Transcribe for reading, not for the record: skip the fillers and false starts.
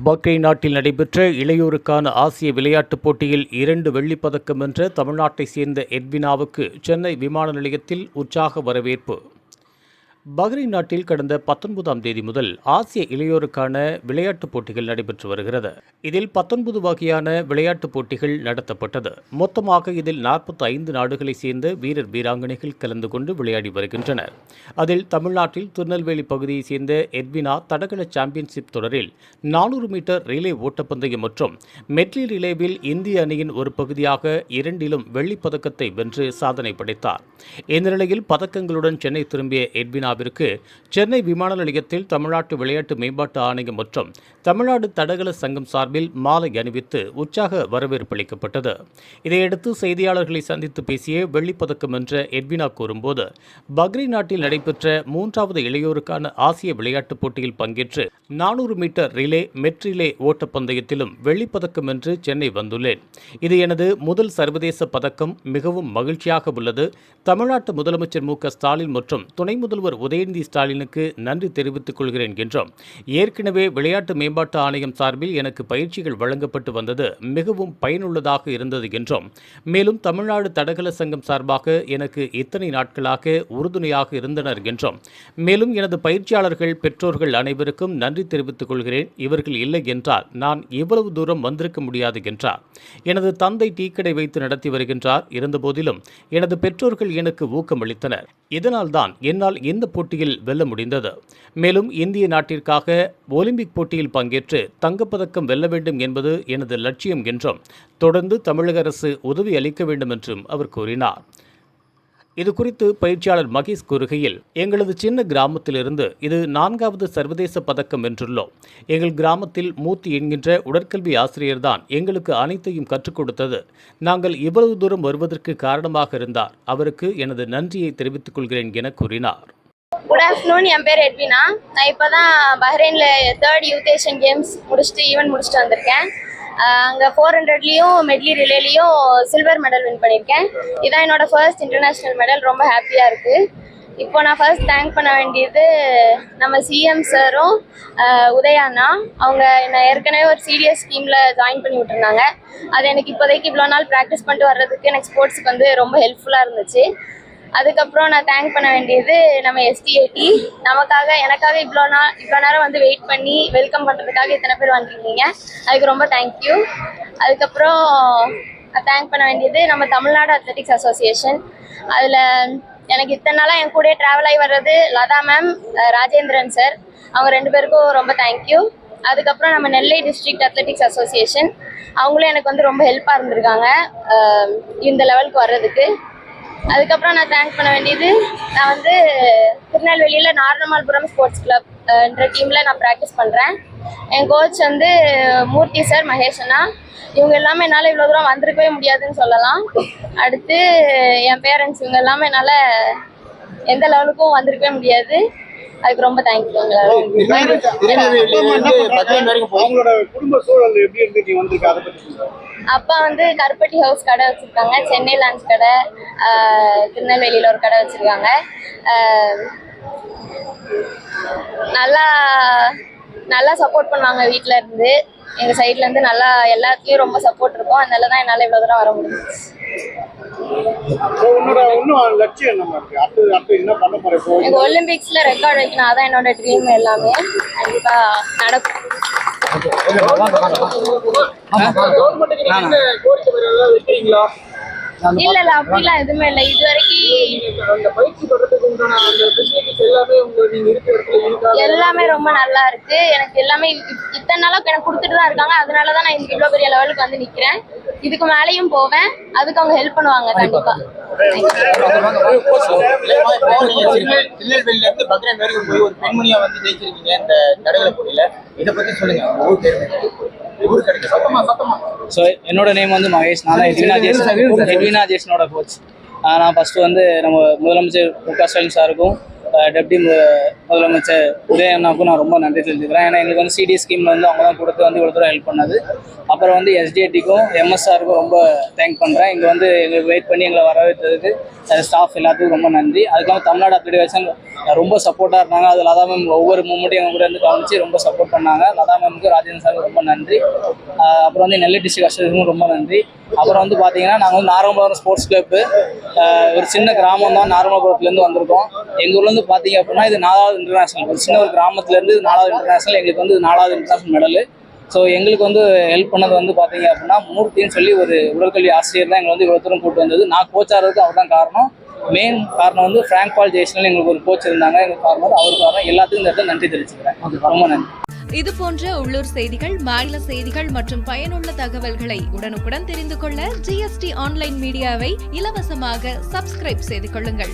Bahrain நாட்டில் நடைபெற்ற இளையோருக்கான ஆசிய விளையாட்டுப் போட்டியில் 2 வெள்ளிப் பதக்கம் வென்ற தமிழ்நாட்டைச் சேர்ந்த எட்வினாவுக்கு சென்னை விமான நிலையத்தில் உற்சாக வரவேற்பு. பஹ்ரைன் நாட்டில் கடந்த 19ஆம் தேதி முதல் ஆசிய இளையோருக்கான விளையாட்டுப் போட்டிகள் நடைபெற்று வருகிறது. இதில் 19 வகையான விளையாட்டுப் போட்டிகள் நடத்தப்பட்டது. மொத்தமாக இதில் 45 நாடுகளைச் சேர்ந்த வீரர் வீராங்கனைகள் கலந்து கொண்டு விளையாடி வருகின்றனர். அதில் தமிழ்நாட்டில் திருநெல்வேலி பகுதியைச் சேர்ந்த எட்வினா தடகள சாம்பியன்ஷிப் தொடரில் 400 மீட்டர் ரிலே ஓட்டப்பந்தயம் மற்றும் மெட்லி ரிலேவில் இந்திய அணியின் ஒரு பகுதியாக 2லும் வெள்ளிப் பதக்கத்தை வென்று சாதனை படைத்தார். இந்த நிலையில் பதக்கங்களுடன் சென்னை திரும்பிய எட்வினா சென்னை விமான நிலையத்தில் தமிழ்நாட்டு விளையாட்டு மேம்பாட்டு ஆணையம் மற்றும் தமிழ்நாடு தடகள சங்கம் சார்பில் மாலை அணிவித்து உற்சாக வரவேற்பு அளிக்கப்பட்டது. இதையடுத்து செய்தியாளர்களை சந்தித்து பேசிய வெள்ளிப்பதக்கம் வென்ற எட்வினா கூறும்போது, பஹ்ரைன் நாட்டில் நடைபெற்ற 3வது இளையோருக்கான ஆசிய விளையாட்டுப் போட்டியில் பங்கேற்று 400 மீட்டர் ரிலே மெட்ரிலே ஓட்டப்பந்தயத்திலும் வெள்ளிப்பதக்கம் வென்று சென்னை வந்துள்ளேன். இது எனது முதல் சர்வதேச பதக்கம். மிகவும் மகிழ்ச்சியாக உள்ளது. தமிழ்நாட்டு முதலமைச்சர் மு.க.ஸ்டாலின் மற்றும் துணை முதல்வர் உதயநிதி ஸ்டாலினுக்கு நன்றி தெரிவித்துக் கொள்கிறேன் என்றும், ஏற்கனவே விளையாட்டு மேம்பாட்டு ஆணையம் சார்பில் எனக்கு பயிற்சிகள் வழங்கப்பட்டு வந்தது மிகவும் பயனுள்ளதாக இருந்தது என்றும், மேலும் தமிழ்நாடு தடகள சங்கம் சார்பாக எனக்கு இத்தனை நாட்களாக உறுதுணையாக இருந்தனர் என்றும், மேலும் எனது பயிற்சியாளர்கள் பெற்றோர்கள் அனைவருக்கும் நன்றி தெரிவித்துக் கொள்கிறேன். இவர்கள் இல்லை என்றால் நான் இவ்வளவு தூரம் வந்திருக்க முடியாது என்றார். எனது தந்தை டீக்கடை வைத்து நடத்தி வருகின்றார். இருந்தபோதிலும் எனது பெற்றோர்கள் எனக்கு ஊக்கமளித்தனர். இதனால்தான் என்னால் இந்த போட்டியில் வெல்ல முடிந்தது. மேலும் இந்திய நாட்டிற்காக ஒலிம்பிக் போட்டியில் பங்கேற்று தங்கப்பதக்கம் வெல்ல வேண்டும் என்பது எனது லட்சியம் என்றும், தொடர்ந்து தமிழக அரசு உதவி அளிக்க வேண்டும் என்றும் அவர் கூறினார். இதுகுறித்து பயிற்சியாளர் மகேஷ் கூறுகையில், எங்களது சின்ன கிராமத்திலிருந்து இது 4வது சர்வதேச பதக்கம் வென்றுள்ளோம். எங்கள் கிராமத்தில் மூர்த்தி என்கின்ற உடற்கல்வி ஆசிரியர்தான் எங்களுக்கு அனைத்தையும் கற்றுக் கொடுத்தது. நாங்கள் இவ்வளவு தூரம் வருவதற்கு காரணமாக இருந்தார். அவருக்கு எனது நன்றியை தெரிவித்துக் கொள்கிறேன் என கூறினார். Good afternoon. என் பேர் எட்வினா. நான் இப்போ தான் பஹ்ரைனில் 3rd youth Asian games event முடிச்சுட்டு வந்திருக்கேன். அங்கே 400லேயும் மெட்லி ரிலேலையும் சில்வர் மெடல் வின் பண்ணியிருக்கேன். இதான் என்னோட ஃபர்ஸ்ட் இன்டர்நேஷ்னல் மெடல். ரொம்ப ஹாப்பியாக இருக்குது. இப்போ நான் ஃபர்ஸ்ட் தேங்க் பண்ண வேண்டியது நம்ம சிஎம் சாரும் உதயாண்ணா. அவங்க என்னை ஏற்கனவே ஒரு சிடிஎஸ் டீமில் ஜாயின் பண்ணி விட்டுருந்தாங்க. அது எனக்கு இப்போதைக்கு இவ்வளோ நாள் ப்ராக்டிஸ் பண்ணிட்டு வர்றதுக்கு எனக்கு ஸ்போர்ட்ஸுக்கு வந்து ரொம்ப ஹெல்ப்ஃபுல்லாக இருந்துச்சு. அதுக்கப்புறம் நான் தேங்க் பண்ண வேண்டியது நம்ம எஸ்டிஏடி. எனக்காக இவ்வளோ நேரம் வந்து வெயிட் பண்ணி வெல்கம் பண்ணுறதுக்காக இத்தனை பேர் வந்திருக்கீங்க. அதுக்கு ரொம்ப தேங்க்யூ. அதுக்கப்புறம் நான் தேங்க் பண்ண வேண்டியது நம்ம தமிழ்நாடு அத்லெட்டிக்ஸ் அசோசியேஷன். அதில் எனக்கு இத்தனை நாளாக என் கூட ட்ராவல் ஆகி வர்றது லதா மேம், ராஜேந்திரன் சார், அவங்க 2 பேருக்கும் ரொம்ப தேங்க்யூ. அதுக்கப்புறம் நம்ம நெல்லை டிஸ்ட்ரிக்ட் அத்லெட்டிக்ஸ் அசோசியேஷன், அவங்களும் எனக்கு வந்து ரொம்ப ஹெல்ப்பாக இருந்திருக்காங்க இந்த லெவலுக்கு வர்றதுக்கு. அதுக்கப்புறம் நான் தேங்க் பண்ண வேண்டியது, நான் வந்து திருநெல்வேலியில் நாரணமால்புரம் ஸ்போர்ட்ஸ் கிளப் என்ற டீமில் நான் ப்ராக்டிஸ் பண்ணுறேன். என் கோச் வந்து மூர்த்தி சார், மகேஷ் அண்ணா. இவங்க எல்லாமே என்னால் இவ்வளோ தூரம் வந்திருக்கவே முடியாதுன்னு சொல்லலாம். அடுத்து என் பேரண்ட்ஸ், இவங்க எல்லாமே என்னால் எந்த லெவலுக்கும் வந்திருக்கவே முடியாது. அதுக்கு ரொம்ப தேங்க்யூ. அப்பா வந்து கருப்பட்டி ஹவுஸ் கடை வச்சுருக்காங்க, சென்னை லான்ச் கடை, திருநெல்வேலியில் ஒரு கடை வச்சுருக்காங்க. நல்லா சப்போர்ட் பண்ணுவாங்க வீட்டில் இருந்து. எங்கள் சைட்லேருந்து நல்லா எல்லாத்துலேயும் ரொம்ப சப்போர்ட் இருக்கும். அதனால தான் என்னால் இவ்வளோ தூரம் வர முடியும். எனக்கு ஒலிம்பிக்ஸில் ரெக்கார்ட் வைக்கணும். அதான் என்னோட ட்ரீம். எல்லாமே கண்டிப்பாக நடக்கும். இல்ல அப்படிலாம் எதுவுமே இல்லை. இது வரைக்கும் எல்லாமே ரொம்ப நல்லா இருக்கு. எனக்கு எல்லாமே இத்தனை நாளும் எனக்கு கொடுத்துட்டு தான் இருக்காங்க. அதனாலதான் நான் இவ்வளோ பெரிய லெவலுக்கு வந்து நிக்கிறேன். இதுக்கு மேலேயும் போவேன். அதுக்கு அவங்க ஹெல்ப் பண்ணுவாங்க கண்டிப்பா. திருநெல்வேலியிலிருந்து பஹ்ரைன் வரைக்கும் போய் ஒரு பெண்மணியா வந்து ஜெயிச்சிருக்கீங்க இந்த தடகள போட்டியில. இதை பத்தி சொல்லுங்க. ஸோ என்னோட நேம் வந்து மகேஷ். நான் எட்வினா ஜேஷனோட கோச். நான் ஃபஸ்ட்டு வந்து நம்ம முதலமைச்சர் மு.க.ஸ்டாலின் சாருக்கும் டெப்டி முதலமைச்சர் உதயண்ணாவுக்கும் நான் ரொம்ப நன்றி தெரிஞ்சுக்கிறேன். ஏன்னா எங்களுக்கு வந்து சிடி ஸ்கீமில் வந்து அவங்க தான் கொடுத்து வந்து இவ்வளோ தூரம் ஹெல்ப் பண்ணது. அப்புறம் வந்து எஸ்டிஏடிக்கும் எம்எஸ்ஆருக்கும் ரொம்ப தேங்க் பண்ணுறேன். இங்கே வந்து எங்களுக்கு வெயிட் பண்ணி எங்களை வரவேற்றதுக்கு ஸ்டாஃப் எல்லாத்துக்கும் ரொம்ப நன்றி. அதுக்கப்புறம் தமிழ்நாடு அத்லெட்டிக்ஸன் ரொம்ப சப்போர்ட்டாக இருந்தாங்க. அது லதா மேம் ஒவ்வொரு மூமெண்ட்டும் எங்கள் கூட இருந்து கவனிச்சு ரொம்ப சப்போர்ட் பண்ணாங்க. லதா மேமுக்கு ராஜேந்திர சாருக்கு ரொம்ப நன்றி. அப்புறம் வந்து நெல்லை டிஸ்ட்ரிக்ட் அசோசியேஷனுக்கும் ரொம்ப நன்றி. அப்புறம் வந்து பார்த்தீங்கன்னா நாங்கள் வந்து நார்மலாபுரம் ஸ்போர்ட்ஸ் கிளப்பு ஒரு சின்ன கிராமம் தான், நார்மலாபுரத்துலேருந்து வந்திருக்கோம். எங்கள் ஊர்லேருந்து பார்த்தீங்க அப்படின்னா இது 4வது இன்டர்நேஷனல், ஒரு சின்ன ஒரு கிராமத்துலேருந்து 4வது இன்டர்நேஷனல், எங்களுக்கு வந்து 4வது இன்டர்நேஷனல் மெடலு. ஸோ எங்களுக்கு வந்து ஹெல்ப் பண்ணது வந்து பார்த்தீங்க அப்படின்னா மூர்த்தின்னு சொல்லி ஒரு உடற்கல்வி ஆசிரியர் தான் எங்களை வந்து இவ்வளோ தூரம் கூப்பிட்டு வந்தது. நான் கோச்சாகிறதுக்கு அவர் தான் காரணம். மெயின் காரணம் வந்து ஃப்ராங்க் பால் ஜெய்சனல் எங்களுக்கு ஒரு கோச் இருந்தாங்க, எங்களுக்கு காரணம் அவருக்கு காரணம். எல்லாத்துக்கும் இந்த இடத்துல நன்றி தெரிவிச்சுக்கிறேன். ரொம்ப நன்றி. இது போன்ற உள்ளூர் செய்திகள், மாநில செய்திகள் மற்றும் பயனுள்ள தகவல்களை உடனுக்குடன் தெரிந்து கொள்ள GST ஆன்லைன் மீடியாவை இலவசமாக சப்ஸ்கிரைப் செய்து கொள்ளுங்கள்.